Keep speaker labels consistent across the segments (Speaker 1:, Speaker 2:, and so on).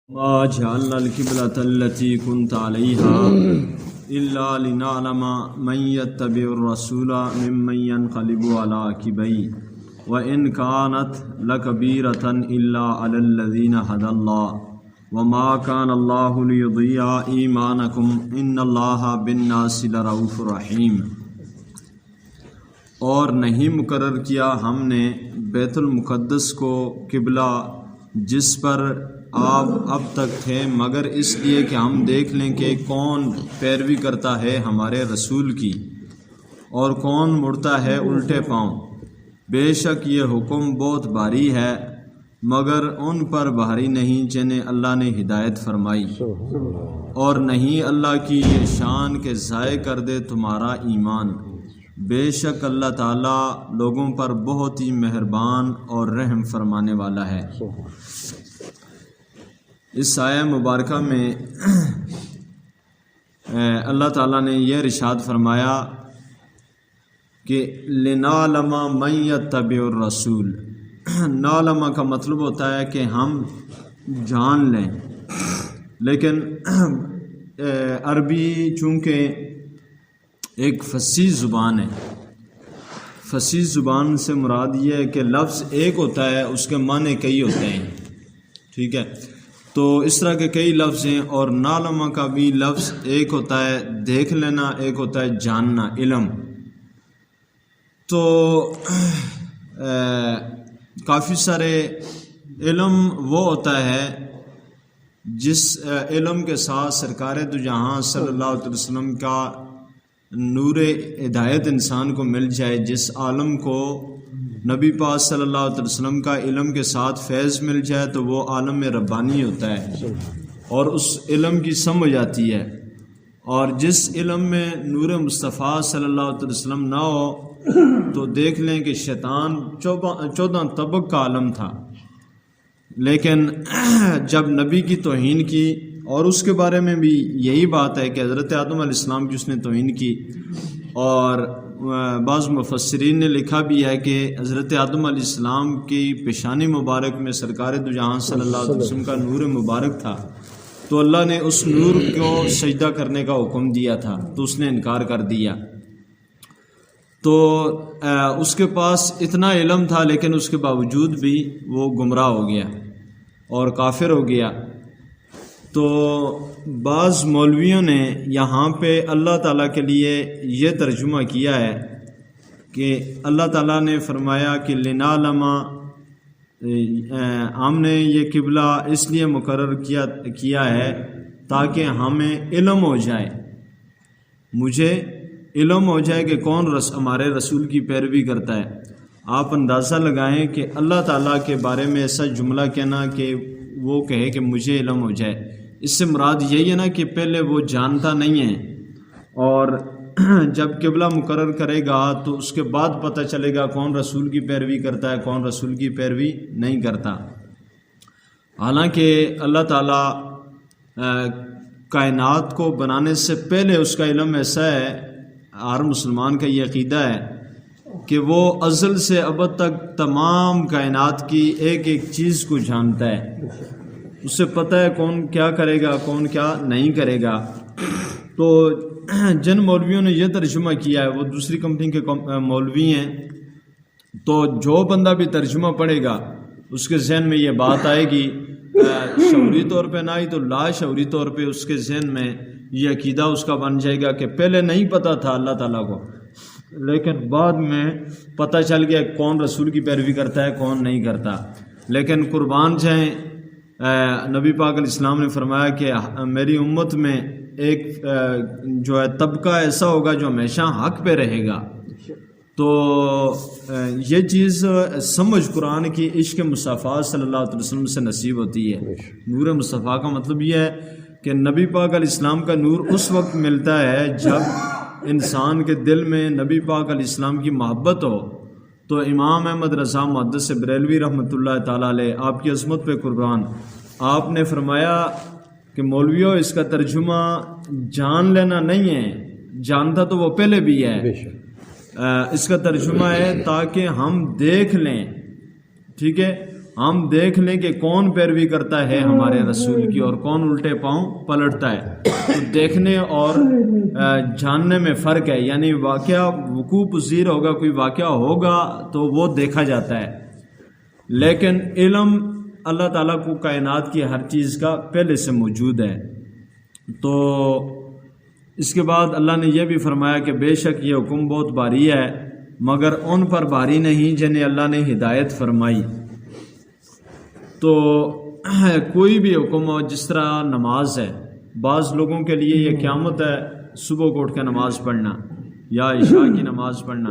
Speaker 1: ما جعلنا القبلة التي كنت عليها إلا لنعلم من يتبع الرسول ممن ينقلب على عقبيه وإن كانت لكبيرة إلا على الذين هدى الله وما كان الله ليضيع إيمانكم إن الله بالناس لرؤوف رحيم۔ اور نہیں مقرر کیا ہم نے بیت المقدس کو قبلہ جس پر آپ اب تک تھے مگر اس لیے کہ ہم دیکھ لیں کہ کون پیروی کرتا ہے ہمارے رسول کی اور کون مڑتا ہے الٹے پاؤں۔ بے شک یہ حکم بہت بھاری ہے مگر ان پر بھاری نہیں جنہیں اللہ نے ہدایت فرمائی، اور نہیں اللہ کی یہ شان کہ ضائع کر دے تمہارا ایمان۔ بے شک اللہ تعالیٰ لوگوں پر بہت ہی مہربان اور رحم فرمانے والا ہے۔ اس آیہ مبارکہ میں اللہ تعالیٰ نے یہ ارشاد فرمایا کہ لنعلم من یتبع الرسول۔ نعلم کا مطلب ہوتا ہے کہ ہم جان لیں، لیکن عربی چونکہ ایک فصیح زبان ہے، فصیح زبان سے مراد یہ ہے کہ لفظ ایک ہوتا ہے اس کے معنی کئی ہوتے ہیں، ٹھیک ہے؟ تو اس طرح کے کئی لفظ ہیں، اور نعلم کا بھی لفظ ایک ہوتا ہے دیکھ لینا، ایک ہوتا ہے جاننا، علم۔ تو کافی سارے علم وہ ہوتا ہے جس علم کے ساتھ سرکار دو جہاں صلی اللہ علیہ وسلم کا نور ہدایت انسان کو مل جائے، جس عالم کو نبی پاک صلی اللہ علیہ وسلم کا علم کے ساتھ فیض مل جائے تو وہ عالم ربانی ہوتا ہے اور اس علم کی سمجھ آتی ہے۔ اور جس علم میں نور مصطفیٰ صلی اللہ علیہ وسلم نہ ہو تو دیکھ لیں کہ شیطان 14 طبق کا عالم تھا، لیکن جب نبی کی توہین کی، اور اس کے بارے میں بھی یہی بات ہے کہ حضرت آدم علیہ السلام کی اس نے توہین کی، اور بعض مفسرین نے لکھا بھی ہے کہ حضرت آدم علیہ السلام کی پیشانی مبارک میں سرکار دو جہاں صلی اللہ علیہ وسلم کا نور مبارک تھا، تو اللہ نے اس نور کو سجدہ کرنے کا حکم دیا تھا تو اس نے انکار کر دیا۔ تو اس کے پاس اتنا علم تھا لیکن اس کے باوجود بھی وہ گمراہ ہو گیا اور کافر ہو گیا۔ تو بعض مولویوں نے یہاں پہ اللہ تعالیٰ کے لیے یہ ترجمہ کیا ہے کہ اللہ تعالیٰ نے فرمایا کہ لنعلم، ہم نے یہ قبلہ اس لیے مقرر کیا ہے تاکہ ہمیں علم ہو جائے، مجھے علم ہو جائے کہ کون ہمارے رسول کی پیروی کرتا ہے۔ آپ اندازہ لگائیں کہ اللہ تعالیٰ کے بارے میں ایسا جملہ کہنا کہ وہ کہے کہ مجھے علم ہو جائے، اس سے مراد یہی ہے نا کہ پہلے وہ جانتا نہیں ہے، اور جب قبلہ مقرر کرے گا تو اس کے بعد پتہ چلے گا کون رسول کی پیروی کرتا ہے کون رسول کی پیروی نہیں کرتا۔ حالانکہ اللہ تعالیٰ کائنات کو بنانے سے پہلے اس کا علم ایسا ہے، ہر مسلمان کا یہ عقیدہ ہے کہ وہ ازل سے ابد تک تمام کائنات کی ایک ایک چیز کو جانتا ہے، اسے پتہ ہے کون کیا کرے گا کون کیا نہیں کرے گا۔ تو جن مولویوں نے یہ ترجمہ کیا ہے وہ دوسری کمپنی کے مولوی ہیں، تو جو بندہ بھی ترجمہ پڑھے گا اس کے ذہن میں یہ بات آئے گی، شعوری طور پہ نہ ہی تو لا شعوری طور پہ اس کے ذہن میں یہ عقیدہ اس کا بن جائے گا کہ پہلے نہیں پتہ تھا اللہ تعالیٰ کو، لیکن بعد میں پتہ چل گیا کون رسول کی پیروی کرتا ہے کون نہیں کرتا۔ لیکن قربان جائیں، نبی پاک علیہ السلام نے فرمایا کہ میری امت میں ایک جو ہے طبقہ ایسا ہوگا جو ہمیشہ حق پہ رہے گا۔ تو یہ چیز سمجھ قرآن کی عشق مصطفیٰ صلی اللہ علیہ وسلم سے نصیب ہوتی ہے۔ نور مصطفیٰ کا مطلب یہ ہے کہ نبی پاک علیہ السلام کا نور اس وقت ملتا ہے جب انسان کے دل میں نبی پاک علیہ السلام کی محبت ہو۔ تو امام احمد رضا محدث بریلوی رحمۃ اللہ تعالیٰ علیہ، آپ کی عظمت پہ قربان، آپ نے فرمایا کہ مولویوں اس کا ترجمہ جان لینا نہیں ہے، جانتا تو وہ پہلے بھی ہے، اس کا ترجمہ ہے تاکہ ہم دیکھ لیں، ٹھیک ہے، ہم دیکھ لیں کہ کون پیروی کرتا ہے ہمارے رسول کی اور کون الٹے پاؤں پلٹتا ہے. تو دیکھنے اور جاننے میں فرق ہے. یعنی واقعہ وقوع پذیر ہوگا، کوئی واقعہ ہوگا تو وہ دیکھا جاتا ہے، لیکن علم اللہ تعالیٰ کو کائنات کی ہر چیز کا پہلے سے موجود ہے. تو اس کے بعد اللہ نے یہ بھی فرمایا کہ بے شک یہ حکم بہت بھاری ہے، مگر ان پر بھاری نہیں جنہیں اللہ نے ہدایت فرمائی. تو کوئی بھی حکم ہو، جس طرح نماز ہے، بعض لوگوں کے لیے یہ قیامت ہے صبح کو اٹھ کے نماز پڑھنا یا عشاء کی نماز پڑھنا،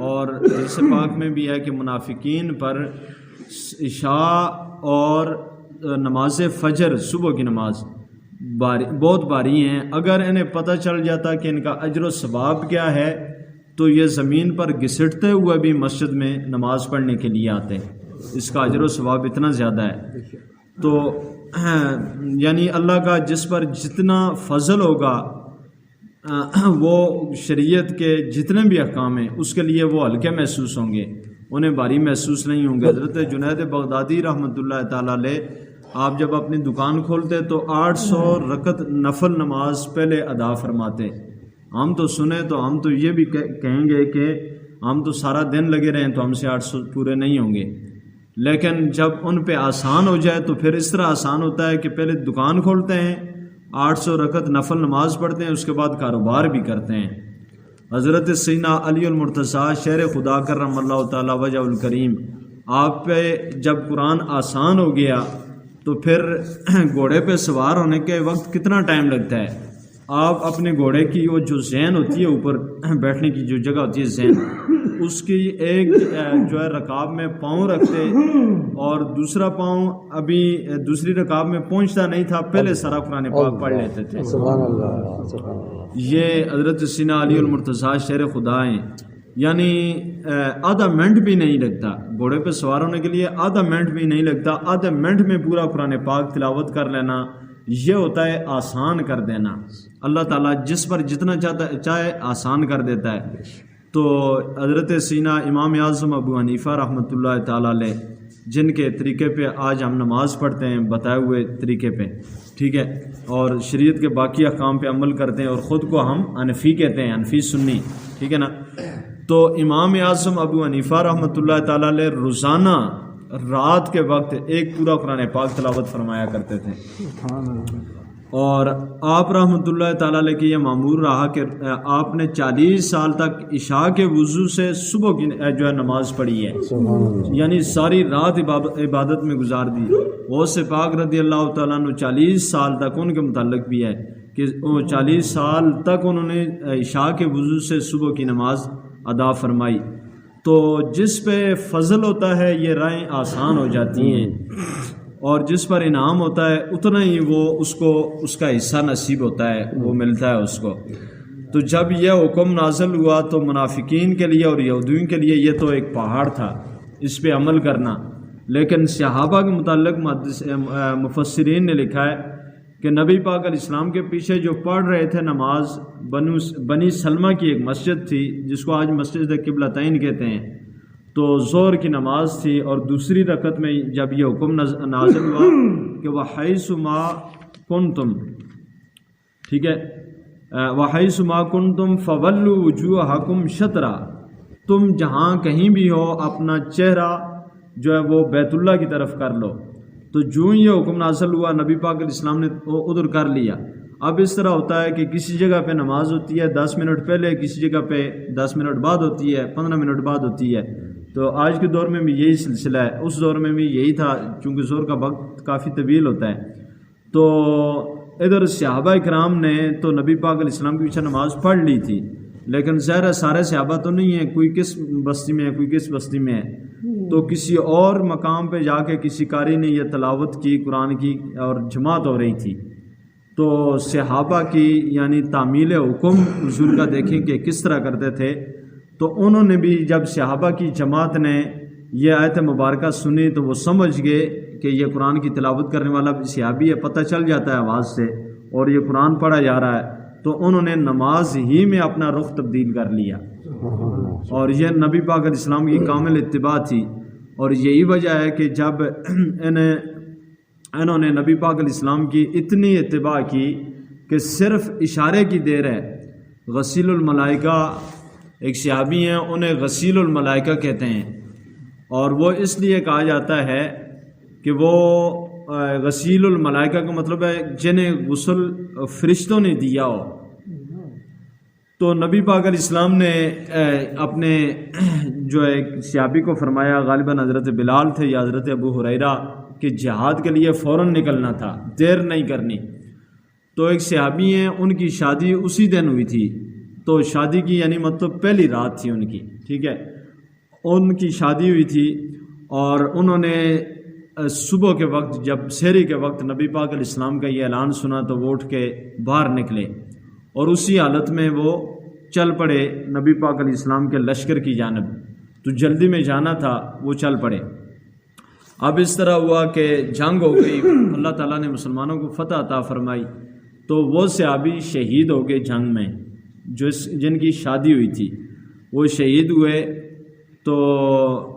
Speaker 1: اور حدیث پاک میں بھی ہے کہ منافقین پر عشاء اور نماز فجر، صبح کی نماز بہت بھاری ہیں. اگر انہیں پتہ چل جاتا کہ ان کا اجر و ثواب کیا ہے تو یہ زمین پر گھسٹتے ہوئے بھی مسجد میں نماز پڑھنے کے لیے آتے. اس کا اجر و ثواب اتنا زیادہ ہے. تو یعنی اللہ کا جس پر جتنا فضل ہوگا، وہ شریعت کے جتنے بھی احکام ہیں اس کے لیے وہ ہلکے محسوس ہوں گے، انہیں بھاری محسوس نہیں ہوں گے. حضرت جنید بغدادی رحمۃ اللہ تعالیٰ علیہ، آپ جب اپنی دکان کھولتے تو 800 رکعت نفل نماز پہلے ادا فرماتے. ہم تو سنیں تو ہم تو یہ بھی کہیں گے کہ ہم تو سارا دن لگے رہیں تو ہم سے 800 پورے نہیں ہوں گے، لیکن جب ان پہ آسان ہو جائے تو پھر اس طرح آسان ہوتا ہے کہ پہلے دکان کھولتے ہیں، 800 رکعت نفل نماز پڑھتے ہیں، اس کے بعد کاروبار بھی کرتے ہیں. حضرت سیدنا علی المرتضیٰ شیر خدا کرم اللہ تعالی وجہ الکریم، آپ پہ جب قرآن آسان ہو گیا تو پھر گھوڑے پہ سوار ہونے کے وقت کتنا ٹائم لگتا ہے. آپ اپنے گھوڑے کی وہ جو ذہن ہوتی ہے، اوپر بیٹھنے کی جو جگہ ہوتی ہے ذہن، اس کی ایک جو ہے رکاب میں پاؤں رکھتے اور دوسرا پاؤں ابھی دوسری رکاب میں پہنچتا نہیں تھا، پہلے سارا قرآن پاک پڑھ لیتے تھے.
Speaker 2: سبحان اللہ.
Speaker 1: یہ حضرت سیدنا علی المرتضیٰ شیر خدا ہیں. یعنی آدھا منٹ بھی نہیں لگتا گھوڑے پہ سوار ہونے کے لیے، آدھا منٹ بھی نہیں لگتا. آدھے منٹ میں پورا قرآن پاک تلاوت کر لینا، یہ ہوتا ہے آسان کر دینا. اللہ تعالیٰ جس پر جتنا چاہے آسان کر دیتا ہے. تو حضرت سیدنا امام اعظم ابو حنیفہ رحمۃ اللہ تعالیٰ علیہ، جن کے طریقے پہ آج ہم نماز پڑھتے ہیں، بتائے ہوئے طریقے پہ، ٹھیک ہے، اور شریعت کے باقی احکام پہ عمل کرتے ہیں، اور خود کو ہم حنفی کہتے ہیں، حنفی سنی، ٹھیک ہے نا. تو امام اعظم ابو حنیفہ رحمۃ اللہ تعالیٰ علیہ روزانہ رات کے وقت ایک پورا قرآن پاک تلاوت فرمایا کرتے تھے. اور آپ رحمۃ اللہ تعالیٰ علیہ کی یہ معمول رہا کہ آپ نے 40 سال تک عشاء کے وضو سے صبح کی جو ہے نماز پڑھی ہے، یعنی ساری رات عبادت میں گزار دی. غوث پاک رضی اللہ تعالیٰ عنہ 40 سال تک، ان کے متعلق بھی ہے کہ 40 سال تک انہوں نے عشاء کے وضو سے صبح کی نماز ادا فرمائی. تو جس پہ فضل ہوتا ہے یہ راہیں آسان ہو جاتی ہیں، اور جس پر انعام ہوتا ہے اتنا ہی وہ اس کا حصہ نصیب ہوتا ہے، وہ ملتا ہے اس کو. تو جب یہ حکم نازل ہوا تو منافقین کے لیے اور یہودیوں کے لیے یہ تو ایک پہاڑ تھا اس پہ عمل کرنا. لیکن صحابہ کے متعلق مفسرین نے لکھا ہے کہ نبی پاک علیہ السلام کے پیچھے جو پڑھ رہے تھے نماز، بنی سلمہ کی ایک مسجد تھی جس کو آج مسجد قبلتین کہتے ہیں. تو ظہر کی نماز تھی، اور دوسری رکعت میں جب یہ حکم نازل ہوا کہ وَحَيْثُ مَا كُنْتُمْ، ٹھیک ہے، وَحَيْثُ مَا كُنْتُمْ فَوَلُّوا وُجُوهَكُمْ شَطْرًا، تم جہاں کہیں بھی ہو اپنا چہرہ جو ہے وہ بیت اللہ کی طرف کر لو. تو جو یہ حکم نازل ہوا نبی پاک علیہ السلام نے ادھر کر لیا. اب اس طرح ہوتا ہے کہ کسی جگہ پہ نماز ہوتی ہے 10 منٹ پہلے، کسی جگہ پہ 10 منٹ بعد ہوتی ہے، 15 منٹ بعد ہوتی ہے. تو آج کے دور میں بھی یہی سلسلہ ہے، اس دور میں بھی یہی تھا، چونکہ ظہر کا وقت کافی طویل ہوتا ہے. تو ادھر صحابہ کرام نے تو نبی پاک علیہ السلام کے پیچھے نماز پڑھ لی تھی، لیکن ظاہر ہے سارے صحابہ تو نہیں ہیں، کوئی کس بستی میں ہے، کوئی کس بستی میں ہے. تو کسی اور مقام پہ جا کے کسی قاری نے یہ تلاوت کی قرآن کی، اور جماعت ہو رہی تھی. تو صحابہ کی یعنی تعمیل حکم حضور کا دیکھیں کہ کس طرح کرتے تھے. تو انہوں نے بھی جب صحابہ کی جماعت نے یہ آیت مبارکہ سنی تو وہ سمجھ گئے کہ یہ قرآن کی تلاوت کرنے والا صحابی ہے، پتہ چل جاتا ہے آواز سے، اور یہ قرآن پڑھا جا رہا ہے. تو انہوں نے نماز ہی میں اپنا رخ تبدیل کر لیا، اور یہ نبی پاک علیہ السلام کی کامل اتباع تھی. اور یہی وجہ ہے کہ جب انہوں نے نبی پاک علیہ السلام کی اتنی اتباع کی کہ صرف اشارے کی دیر ہے. غسیل الملائکہ ایک صحابی ہیں، انہیں غسیل الملائکہ کہتے ہیں، اور وہ اس لیے کہا جاتا ہے کہ وہ غسیل الملائکہ کا مطلب ہے جنہیں غسل فرشتوں نے دیا ہو. تو نبی پاک علیہ السلام نے اپنے جو ایک صحابی کو فرمایا، غالباً حضرت بلال تھے یا حضرت ابو ہریرہ، کہ جہاد کے لیے فوراً نکلنا تھا، دیر نہیں کرنی. تو ایک صحابی ہیں، ان کی شادی اسی دن ہوئی تھی. تو شادی کی یعنی مطلب پہلی رات تھی ان کی، ٹھیک ہے، ان کی شادی ہوئی تھی. اور انہوں نے صبح کے وقت جب سحری کے وقت نبی پاک علیہ السلام کا یہ اعلان سنا تو وہ اٹھ کے باہر نکلے، اور اسی حالت میں وہ چل پڑے نبی پاک علیہ السلام کے لشکر کی جانب. تو جلدی میں جانا تھا، وہ چل پڑے. اب اس طرح ہوا کہ جنگ ہو گئی، اللہ تعالیٰ نے مسلمانوں کو فتح عطا فرمائی. تو وہ صحابی شہید ہو گئے جنگ میں، جن کی شادی ہوئی تھی وہ شہید ہوئے. تو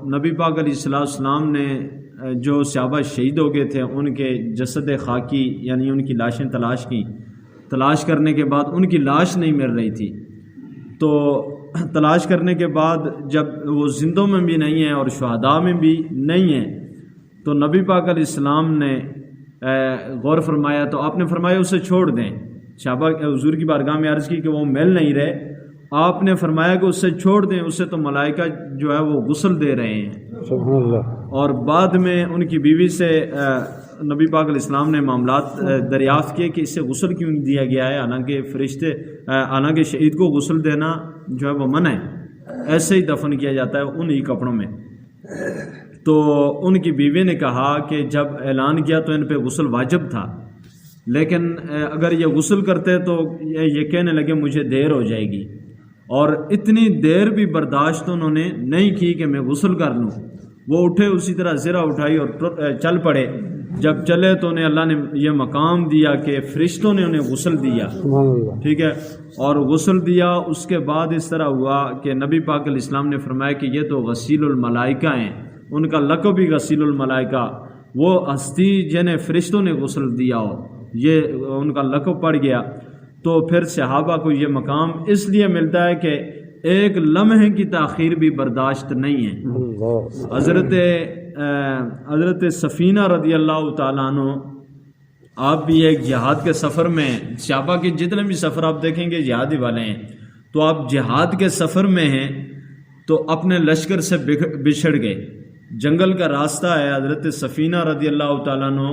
Speaker 1: نبی پاک علیہ السلام نے جو صحابہ شہید ہو گئے تھے ان کے جسد خاکی یعنی ان کی لاشیں تلاش کی. تلاش کرنے کے بعد ان کی لاش نہیں مل رہی تھی. تو تلاش کرنے کے بعد جب وہ زندوں میں بھی نہیں ہیں اور شہداء میں بھی نہیں ہیں، تو نبی پاک علیہ السلام نے غور فرمایا. تو آپ نے فرمایا اسے چھوڑ دیں. صحابہ حضور کی بارگاہ میں عرض کی کہ وہ مل نہیں رہے. آپ نے فرمایا کہ اسے چھوڑ دیں، اسے تو ملائکہ جو ہے وہ غسل دے رہے ہیں.
Speaker 2: سبحان اللہ.
Speaker 1: اور بعد میں ان کی بیوی سے نبی پاک علیہ السلام نے معاملات دریافت کیے کہ اسے غسل کیوں نہیں دیا گیا ہے، حالانکہ شہید کو غسل دینا جو ہے وہ منع ہے، ایسے ہی دفن کیا جاتا ہے انہی کپڑوں میں. تو ان کی بیوی نے کہا کہ جب اعلان کیا تو ان پہ غسل واجب تھا، لیکن اگر یہ غسل کرتے تو یہ کہنے لگے مجھے دیر ہو جائے گی. اور اتنی دیر بھی برداشت انہوں نے نہیں کی کہ میں غسل کر لوں. وہ اٹھے، اسی طرح زرہ اٹھائی اور چل پڑے. جب چلے تو انہیں اللہ نے یہ مقام دیا کہ فرشتوں نے انہیں غسل دیا، ٹھیک ہے، اور غسل دیا. اس کے بعد اس طرح ہوا کہ نبی پاک علیہ السلام نے فرمایا کہ یہ تو غسیل الملائکہ ہیں. ان کا لقب ہی غسیل الملائکہ، وہ ہستی جنہیں فرشتوں نے غسل دیا ہو، یہ ان کا لقب پڑ گیا. تو پھر صحابہ کو یہ مقام اس لیے ملتا ہے کہ ایک لمحے کی تاخیر بھی برداشت نہیں ہے. حضرت سفینہ رضی اللہ تعالیٰ عنہ، آپ بھی ایک جہاد کے سفر میں، صحابہ کے جتنے بھی سفر آپ دیکھیں گے جہادی والے ہیں، تو آپ جہاد کے سفر میں ہیں تو اپنے لشکر سے بچھڑ گئے. جنگل کا راستہ ہے. حضرت سفینہ رضی اللہ تعالیٰ عنہ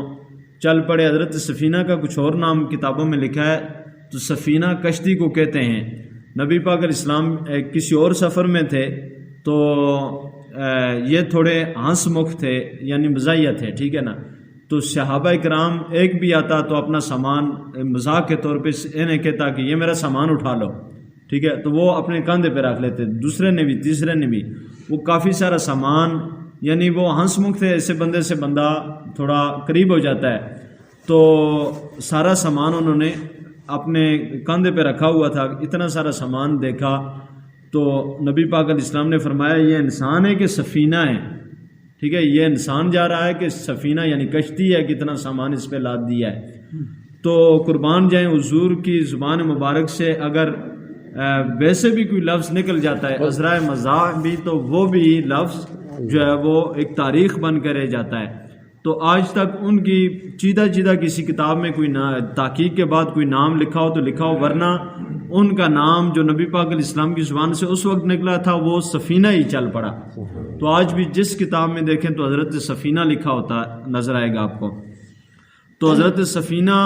Speaker 1: چل پڑے. حضرت سفینہ کا کچھ اور نام کتابوں میں لکھا ہے، تو سفینہ کشتی کو کہتے ہیں. نبی پاک علیہ السلام کسی اور سفر میں تھے تو یہ تھوڑے ہنس مکھ تھے یعنی مزاحیہ تھے، ٹھیک ہے نا. تو صحابہ کرام ایک بھی آتا تو اپنا سامان مذاق کے طور پہ انہیں کہتا کہ یہ میرا سامان اٹھا لو، ٹھیک ہے، تو وہ اپنے کندھے پہ رکھ لیتے. دوسرے نے بھی، تیسرے نے بھی. وہ کافی سارا سامان، یعنی وہ ہنس مکھ تھے، ایسے بندے سے بندہ تھوڑا قریب ہو جاتا ہے. تو سارا سامان انہوں نے اپنے کندھے پہ رکھا ہوا تھا. اتنا سارا سامان دیکھا تو نبی پاک علیہ السلام نے فرمایا یہ انسان ہے کہ سفینہ ہے، ٹھیک ہے، یہ انسان جا رہا ہے کہ سفینہ یعنی کشتی ہے، کتنا سامان اس پہ لاد دیا ہے. تو قربان جائیں حضور کی زبان مبارک سے اگر ویسے بھی کوئی لفظ نکل جاتا ہے عذرائے مزاح بھی، تو وہ بھی لفظ جو ہے وہ ایک تاریخ بن کر رہ جاتا ہے. تو آج تک ان کی چیدہ کسی کتاب میں کوئی تحقیق کے بعد کوئی نام لکھا ہو تو لکھا ہو، ورنہ ان کا نام جو نبی پاک علیہ السلام کی زبان سے اس وقت نکلا تھا وہ سفینہ ہی چل پڑا. تو آج بھی جس کتاب میں دیکھیں تو حضرت سفینہ لکھا ہوتا نظر آئے گا آپ کو. تو حضرت سفینہ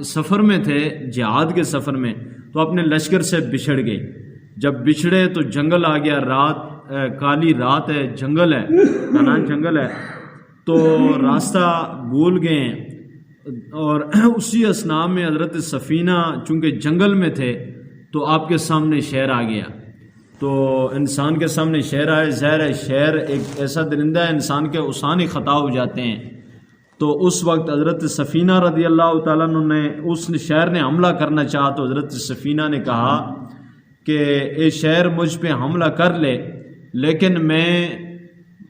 Speaker 1: سفر میں تھے، جہاد کے سفر میں، تو اپنے لشکر سے بچھڑ گئے. جب بچھڑے تو جنگل آ گیا، رات کالی رات ہے، جنگل ہے، جنگل ہے، تو راستہ بھول گئے. اور اسی اسنا میں حضرت سفینہ چونکہ جنگل میں تھے تو آپ کے سامنے شیر آ گیا. تو انسان کے سامنے شیر آئے، ظاہر ہے شیر ایک ایسا درندہ ہے انسان کے اوسان ہی خطا ہو جاتے ہیں. تو اس وقت حضرت سفینہ رضی اللہ تعالیٰ عنہ نے، اس شیر نے حملہ کرنا چاہا تو حضرت سفینہ نے کہا کہ اے شیر مجھ پہ حملہ کر لے، لیکن میں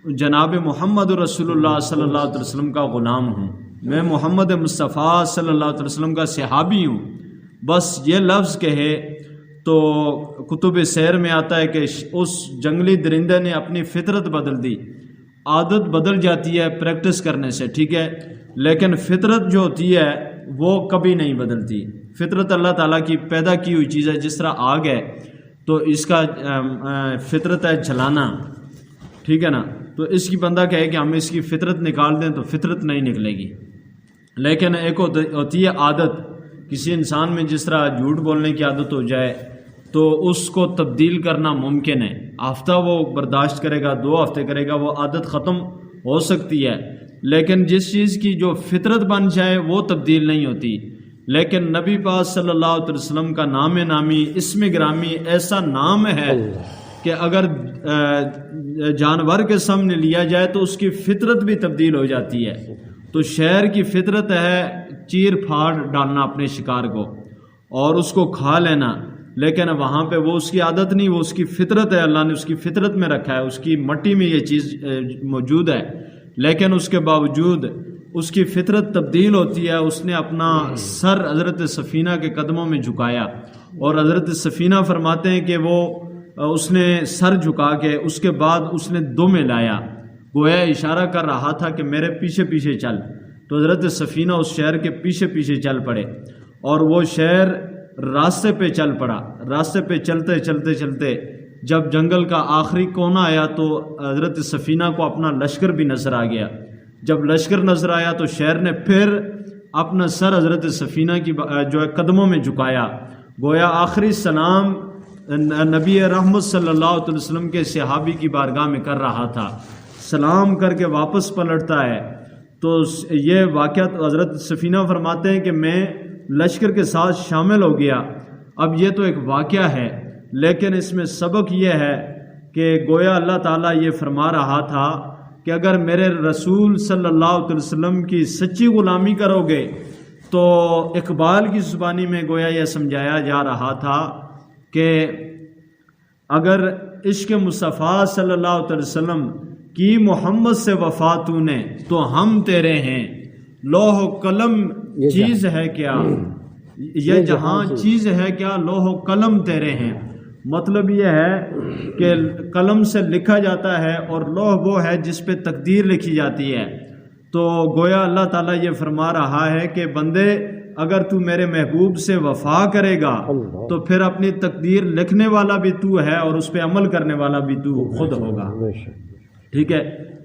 Speaker 1: جناب محمد رسول اللہ صلی اللہ علیہ وسلم کا غلام ہوں، میں محمد مصطفیٰ صلی اللہ علیہ وسلم کا صحابی ہوں، بس یہ لفظ کہے تو کتب سیر میں آتا ہے کہ اس جنگلی درندے نے اپنی فطرت بدل دی۔ عادت بدل جاتی ہے پریکٹس کرنے سے، ٹھیک ہے، لیکن فطرت جو ہوتی ہے وہ کبھی نہیں بدلتی۔ فطرت اللہ تعالیٰ کی پیدا کی ہوئی چیز ہے، جس طرح آگ ہے تو اس کا فطرت ہے جلانا، ٹھیک ہے نا، تو اس کی بندہ کہے کہ ہم اس کی فطرت نکال دیں تو فطرت نہیں نکلے گی۔ لیکن ایک ہوتی ہے عادت، کسی انسان میں جس طرح جھوٹ بولنے کی عادت ہو جائے تو اس کو تبدیل کرنا ممکن ہے، ہفتہ وہ برداشت کرے گا، 2 ہفتے کرے گا، وہ عادت ختم ہو سکتی ہے، لیکن جس چیز کی جو فطرت بن جائے وہ تبدیل نہیں ہوتی۔ لیکن نبی پاک صلی اللہ علیہ وسلم کا نام نامی، اسم گرامی ایسا نام ہے کہ اگر جانور کے سامنے لیا جائے تو اس کی فطرت بھی تبدیل ہو جاتی ہے۔ تو شیر کی فطرت ہے چیر پھاڑ ڈالنا اپنے شکار کو اور اس کو کھا لینا، لیکن وہاں پہ وہ اس کی عادت نہیں، وہ اس کی فطرت ہے، اللہ نے اس کی فطرت میں رکھا ہے، اس کی مٹی میں یہ چیز موجود ہے، لیکن اس کے باوجود اس کی فطرت تبدیل ہوتی ہے۔ اس نے اپنا سر حضرت سفینہ کے قدموں میں جھکایا، اور حضرت سفینہ فرماتے ہیں کہ وہ اس نے سر جھکا کے اس کے بعد اس نے دم لایا، گویا اشارہ کر رہا تھا کہ میرے پیچھے پیچھے چل۔ تو حضرت سفینہ اس شہر کے پیچھے پیچھے چل پڑے، اور وہ شہر راستے پہ چل پڑا۔ راستے پہ چلتے چلتے چلتے جب جنگل کا آخری کونا آیا تو حضرت سفینہ کو اپنا لشکر بھی نظر آ گیا۔ جب لشکر نظر آیا تو شہر نے پھر اپنا سر حضرت سفینہ کی جو ہے قدموں میں جھکایا، گویا آخری سلام نبی رحمت صلی اللہ علیہ وسلم کے صحابی کی بارگاہ میں کر رہا تھا۔ سلام کر کے واپس پلٹتا ہے تو یہ واقعہ حضرت سفینہ فرماتے ہیں کہ میں لشکر کے ساتھ شامل ہو گیا۔ اب یہ تو ایک واقعہ ہے، لیکن اس میں سبق یہ ہے کہ گویا اللہ تعالیٰ یہ فرما رہا تھا کہ اگر میرے رسول صلی اللہ علیہ وسلم کی سچی غلامی کرو گے تو اقبال کی زبانی میں گویا یہ سمجھایا جا رہا تھا کہ اگر عشق مصطفیٰ صلی اللہ علیہ وسلم کی محمد سے وفا تو نے تو ہم تیرے ہیں، لوح و قلم چیز ہے کیا، یہ جہاں چیز ہے کیا، لوح و قلم تیرے ہیں۔ مطلب یہ ہے کہ قلم سے لکھا جاتا ہے اور لوح وہ ہے جس پہ تقدیر لکھی جاتی ہے۔ تو گویا اللہ تعالیٰ یہ فرما رہا ہے کہ بندے اگر تو میرے محبوب سے وفا کرے گا تو پھر اپنی تقدیر لکھنے والا بھی تو ہے اور اس پہ عمل کرنے والا بھی تو خود ہوگا، ٹھیک ہے۔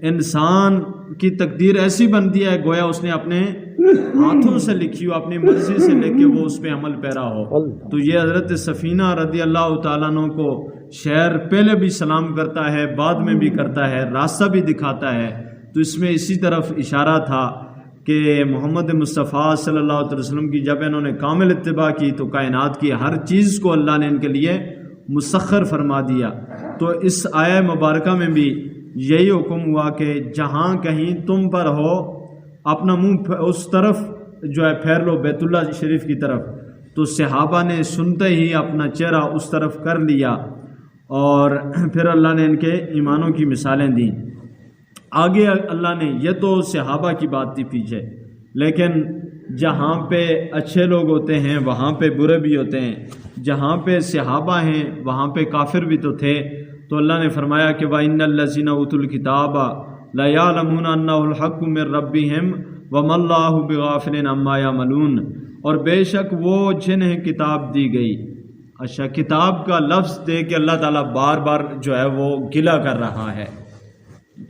Speaker 1: انسان کی تقدیر ایسی بنتی ہے گویا اس نے اپنے ہاتھوں سے لکھی ہو، اپنی مرضی سے لے کے وہ اس پہ عمل پیرا ہو۔ تو یہ حضرت سفینہ رضی اللہ تعالیٰ عنہ کو شہر پہلے بھی سلام کرتا ہے، بعد میں بھی کرتا ہے، راستہ بھی دکھاتا ہے، تو اس میں اسی طرف اشارہ تھا کہ محمد مصطفیٰ صلی اللہ علیہ وسلم کی جب انہوں نے کامل اتباع کی تو کائنات کی ہر چیز کو اللہ نے ان کے لیے مسخر فرما دیا۔ تو اس آیہ مبارکہ میں بھی یہی حکم ہوا کہ جہاں کہیں تم پر ہو اپنا منہ اس طرف جو ہے پھیر لو، بیت اللہ شریف کی طرف۔ تو صحابہ نے سنتے ہی اپنا چہرہ اس طرف کر لیا، اور پھر اللہ نے ان کے ایمانوں کی مثالیں دیں۔ آگے اللہ نے، یہ تو صحابہ کی بات تھی پیچھے، لیکن جہاں پہ اچھے لوگ ہوتے ہیں وہاں پہ برے بھی ہوتے ہیں، جہاں پہ صحابہ ہیں وہاں پہ کافر بھی تو تھے۔ تو اللہ نے فرمایا کہ وَإِنَّ الَّذِينَ أُوتُوا الْكِتَابَ لَيَعْلَمُونَ أَنَّهُ الْحَقُّ مِنْ رَبِّهِمْ وَمَا اللَّهُ بِغَافِلٍ عَمَّا يَعْمَلُونَ، اور بے شک وہ جنہیں کتاب دی گئی۔ اچھا، کتاب کا لفظ دے کے اللہ تعالیٰ بار بار جو ہے وہ گلہ کر رہا ہے،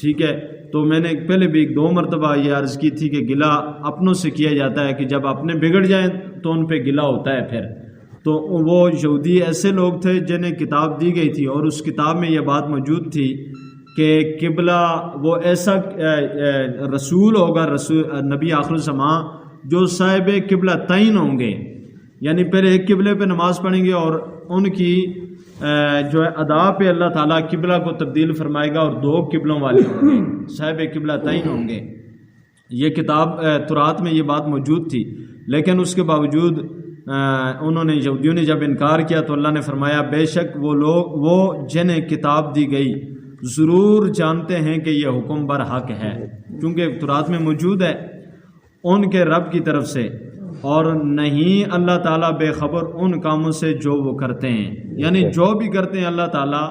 Speaker 1: ٹھیک ہے۔ تو میں نے پہلے بھی 2 مرتبہ یہ عرض کی تھی کہ گلہ اپنوں سے کیا جاتا ہے کہ جب اپنے بگڑ جائیں تو ان پہ گلہ ہوتا ہے پھر۔ تو وہ یہودی ایسے لوگ تھے جنہیں کتاب دی گئی تھی، اور اس کتاب میں یہ بات موجود تھی کہ قبلہ وہ ایسا رسول ہوگا، رسول نبی آخر الزمان جو صاحب قبلہ تعین ہوں گے، یعنی پہلے ایک قبلے پہ نماز پڑھیں گے اور ان کی جو ہے ادا پہ اللہ تعالیٰ قبلہ کو تبدیل فرمائے گا، اور 2 قبلوں والے ہوں گے، صاحب قبلہ تعین ہوں گے۔ یہ کتاب تورات میں یہ بات موجود تھی، لیکن اس کے باوجود انہوں نے، یہودیوں نے جب انکار کیا تو اللہ نے فرمایا بے شک وہ لوگ، وہ جنہیں کتاب دی گئی ضرور جانتے ہیں کہ یہ حکم برحق ہے، کیونکہ تورات میں موجود ہے ان کے رب کی طرف سے، اور نہیں اللہ تعالیٰ بے خبر ان کاموں سے جو وہ کرتے ہیں، یعنی جو بھی کرتے ہیں اللہ تعالیٰ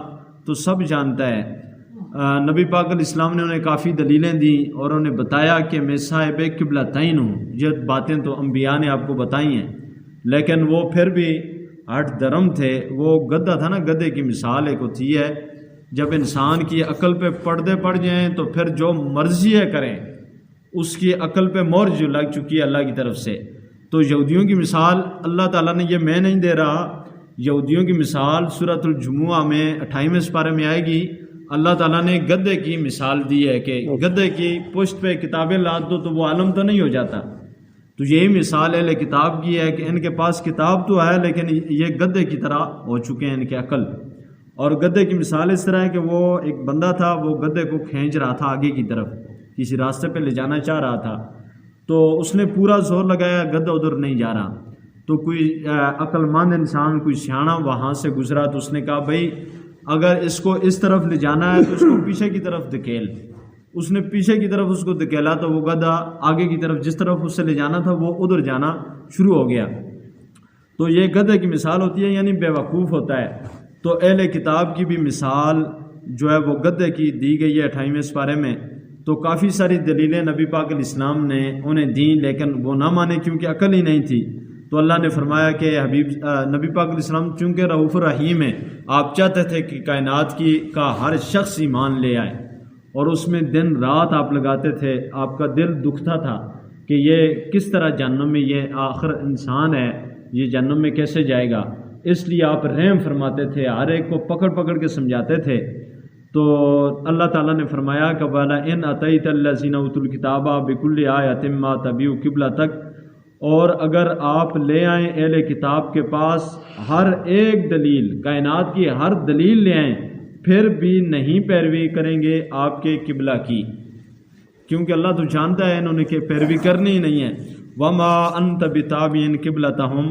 Speaker 1: تو سب جانتا ہے۔ نبی پاک علیہ السلام نے انہیں کافی دلیلیں دیں اور انہیں بتایا کہ میں صاحب قبلتین ہوں۔ یہ باتیں تو انبیاء نے آپ کو بتائی ہیں، لیکن وہ پھر بھی ہٹ درم تھے۔ وہ گدھا تھا نا، گدھے کی مثال ایک ہوتی ہے، جب انسان کی عقل پہ پردے پڑ جائیں تو پھر جو مرضی ہے کریں، اس کی عقل پہ مہر جو لگ چکی ہے اللہ کی طرف سے۔ تو یہودیوں کی مثال اللہ تعالیٰ نے، یہ میں نہیں دے رہا، یہودیوں کی مثال سورۃ الجمعہ میں 28ویں سپارے میں آئے گی۔ اللہ تعالیٰ نے گدھے کی مثال دی ہے کہ گدھے کی پشت پہ کتابیں لاد دو تو وہ عالم تو نہیں ہو جاتا۔ تو یہی مثال اہل کتاب کی ہے کہ ان کے پاس کتاب تو ہے لیکن یہ گدھے کی طرح ہو چکے ہیں ان کے عقل۔ اور گدھے کی مثال اس طرح ہے کہ وہ ایک بندہ تھا، وہ گدھے کو کھینچ رہا تھا آگے کی طرف، کسی راستے پہ لے جانا چاہ رہا تھا، تو اس نے پورا زور لگایا، گدھا ادھر نہیں جا رہا۔ تو کوئی عقل مند انسان، کوئی سیاںا وہاں سے گزرا تو اس نے کہا بھائی اگر اس کو اس طرف لے جانا ہے تو اس کو پیچھے کی طرف دھکیل۔ اس نے پیچھے کی طرف اس کو دھکیلا تو وہ گدھا آگے کی طرف جس طرف اس سے لے جانا تھا وہ ادھر جانا شروع ہو گیا۔ تو یہ گدھے کی مثال ہوتی ہے، یعنی بے وقوف ہوتا ہے۔ تو اہل کتاب کی بھی مثال جو ہے وہ گدھے کی دی گئی ہے 28ویں سپارے میں۔ تو کافی ساری دلیلیں نبی پاک علیہ السلام نے انہیں دیں لیکن وہ نہ مانے کیونکہ عقل ہی نہیں تھی۔ تو اللہ نے فرمایا کہ نبی پاک علیہ السلام چونکہ رؤوف الرحیم ہیں، آپ چاہتے تھے کہ کائنات کا ہر شخص ایمان لے آئے، اور اس میں دن رات آپ لگاتے تھے، آپ کا دل دکھتا تھا کہ یہ کس طرح جہنم میں، یہ آخر انسان ہے، یہ جہنم میں کیسے جائے گا۔ اس لیے آپ رحم فرماتے تھے، ہر ایک کو پکڑ پکڑ کے سمجھاتے تھے۔ تو اللہ تعالیٰ نے فرمایا کہ وَلَا إِنْ أَتَيْتَ الَّذِينَ أُوتُوا الْكِتَابَ بِكُلِّ آيَةٍ مَا تَبِعُوا قِبْلَتَكَ، اور اگر آپ لے آئیں اہل کتاب کے پاس ہر ایک دلیل، کائنات کی ہر دلیل لے آئیں، پھر بھی نہیں پیروی کریں گے آپ کے قبلہ کی، کیونکہ اللہ تو جانتا ہے انہوں نے کہ پیروی کرنی ہی نہیں ہے۔ وَمَا أَنْتَ بِتَابِعٍ قِبْلَتَهُمْ،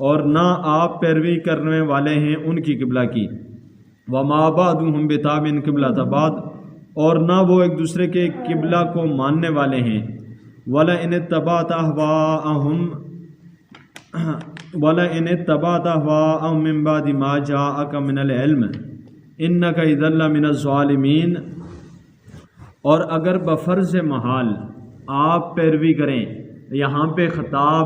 Speaker 1: اور نہ آپ پیروی کرنے والے ہیں ان کی قبلہ کی۔ وَمَا بَعْضُهُمْ بِتَابِعٍ قِبْلَةَ بَعْضٍ، اور نہ وہ ایک دوسرے کے قبلہ کو ماننے والے ہیں۔ وَلَئِنِ اتَّبَعْتَ أَهْوَاءَهُم مِّن بَعْدِ مَا جَاءَكَ مِنَ الْعِلْمِ إِنَّكَ إِذًا لَّمِنَ الظَّالِمِينَ، اور اگر بفرض محال آپ پیروی کریں، یہاں پہ خطاب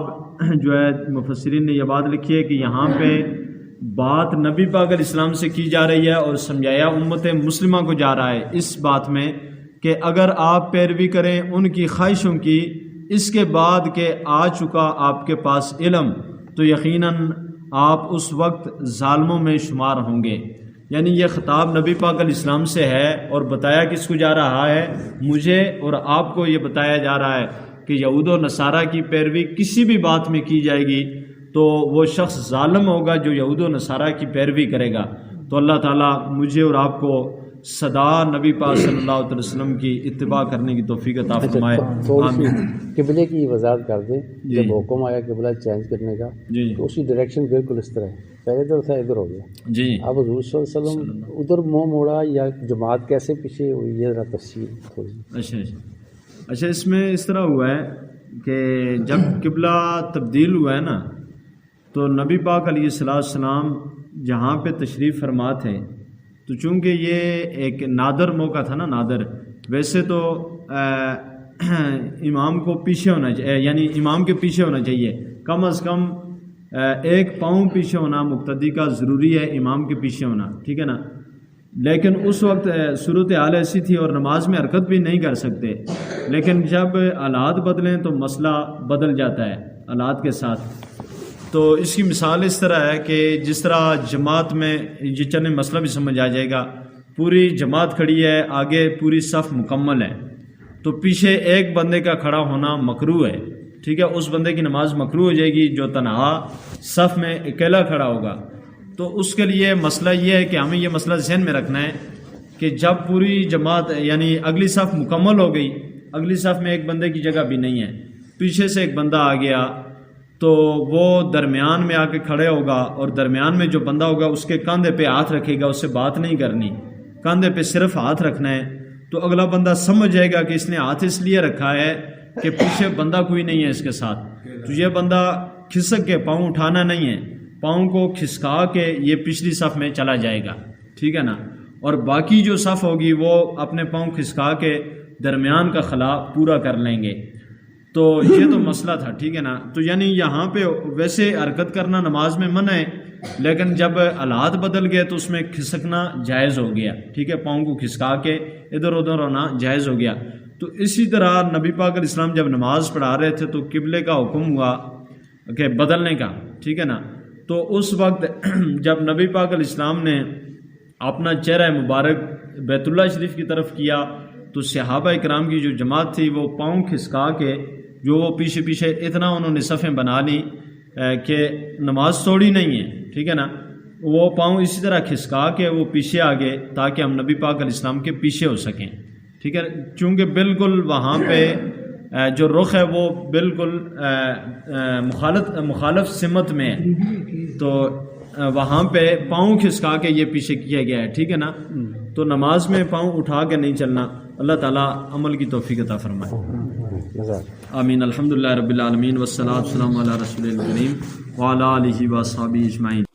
Speaker 1: جو ہے مفسرین نے یہ بات لکھی ہے کہ یہاں پہ بات نبی پاک علیہ السلام سے کی جا رہی ہے اور سمجھایا امت مسلمہ کو جا رہا ہے اس بات میں کہ اگر آپ پیروی کریں ان کی خواہشوں کی، اس کے بعد کہ آ چکا آپ کے پاس علم، تو یقیناً آپ اس وقت ظالموں میں شمار ہوں گے۔ یعنی یہ خطاب نبی پاک علیہ السلام سے ہے، اور بتایا کس کو جا رہا ہے؟ مجھے اور آپ کو یہ بتایا جا رہا ہے کہ یہود و نصارہ کی پیروی کسی بھی بات میں کی جائے گی تو وہ شخص ظالم ہوگا جو یہود و نصارہ کی پیروی کرے گا۔ تو اللہ تعالیٰ مجھے اور آپ کو صدا نبی پاک صلی اللہ علیہ وسلم کی اتباع کرنے کی توفیق عطا فرمائے۔ آمین۔
Speaker 2: قبلے کی وضاحت کر دیں، جب حکم آیا قبلہ چینج کرنے کا
Speaker 1: جی
Speaker 2: تو اس کی ڈائریکشن بالکل اس طرح ہے، پہلے ادھر تھا ادھر ہو گیا۔
Speaker 1: جی
Speaker 2: اب حضور صلی اللہ علیہ وسلم ادھر منہ موڑا یا جماعت کیسے پیچھے ہوئی، یہ ذرا تفصیل تھوڑی۔
Speaker 1: اچھا اس میں اس طرح ہوا ہے کہ جب قبلہ تبدیل ہوا ہے نا، تو نبی پاک علیہ السلام جہاں پہ تشریف فرما تھے، تو چونکہ یہ ایک نادر موقع تھا نا، نادر، ویسے تو امام کو پیچھے ہونا چاہیے، یعنی امام کے پیچھے ہونا چاہیے، کم از کم ایک پاؤں پیچھے ہونا مقتدی کا ضروری ہے، امام کے پیچھے ہونا، ٹھیک ہے نا۔ لیکن اس وقت صورتحال ایسی تھی اور نماز میں حرکت بھی نہیں کر سکتے، لیکن جب حالات بدلیں تو مسئلہ بدل جاتا ہے حالات کے ساتھ۔ تو اس کی مثال اس طرح ہے کہ جس طرح جماعت میں یہ چند مسئلہ بھی سمجھ آ جائے گا، پوری جماعت کھڑی ہے، آگے پوری صف مکمل ہے، تو پیچھے ایک بندے کا کھڑا ہونا مکروہ ہے، ٹھیک ہے، اس بندے کی نماز مکروہ ہو جائے گی جو تنہا صف میں اکیلا کھڑا ہوگا۔ تو اس کے لیے مسئلہ یہ ہے کہ ہمیں یہ مسئلہ ذہن میں رکھنا ہے کہ جب پوری جماعت یعنی اگلی صف مکمل ہو گئی، اگلی صف میں ایک بندے کی جگہ بھی نہیں ہے، پیچھے سے ایک بندہ آ گیا، تو وہ درمیان میں آ کے کھڑے ہوگا، اور درمیان میں جو بندہ ہوگا اس کے کاندھے پہ ہاتھ رکھے گا، اس سے بات نہیں کرنی، کاندھے پہ صرف ہاتھ رکھنا ہے تو اگلا بندہ سمجھ جائے گا کہ اس نے ہاتھ اس لیے رکھا ہے کہ پیچھے بندہ کوئی نہیں ہے اس کے ساتھ، تو یہ بندہ کھسک کے پاؤں اٹھانا نہیں ہے، پاؤں کو کھسکا کے یہ پچھلی صف میں چلا جائے گا، ٹھیک ہے نا، اور باقی جو صف ہوگی وہ اپنے پاؤں کھسکا کے درمیان کا خلا پورا کر لیں گے۔ تو یہ تو مسئلہ تھا، ٹھیک ہے نا۔ تو یعنی یہاں پہ ویسے حرکت کرنا نماز میں منع ہے، لیکن جب حالات بدل گئے تو اس میں کھسکنا جائز ہو گیا، ٹھیک ہے، پاؤں کو کھسکا کے ادھر ادھر ہونا جائز ہو گیا۔ تو اسی طرح نبی پاک علیہ السلام جب نماز پڑھا رہے تھے تو قبلے کا حکم ہوا کہ بدلنے کا، ٹھیک ہے نا، تو اس وقت جب نبی پاک علیہ السلام نے اپنا چہرہ مبارک بیت اللہ شریف کی طرف کیا تو صحابہ اکرام کی جو جماعت تھی وہ پاؤں کھسکا کے جو وہ پیچھے پیچھے اتنا انہوں نے صفیں بنا لی کہ نماز توڑی نہیں ہے، ٹھیک ہے نا، وہ پاؤں اسی طرح کھسکا کے وہ پیچھے آ گئے تاکہ ہم نبی پاک علیہ السلام کے پیچھے ہو سکیں، ٹھیک ہے، چونکہ بالکل وہاں پہ جو رخ ہے وہ بالکل مخالف سمت میں ہے، تو وہاں پہ پاؤں کھسکا کے یہ پیچھے کیا گیا ہے، ٹھیک ہے نا۔ تو نماز میں پاؤں اٹھا کے نہیں چلنا۔ اللہ تعالیٰ عمل کی توفیق عطا فرمائے، آمین۔ الحمدللہ رب العالمین والصلاۃ والسلام علی رسول الکریم وعلی آلہ وصحبہ اجمعین۔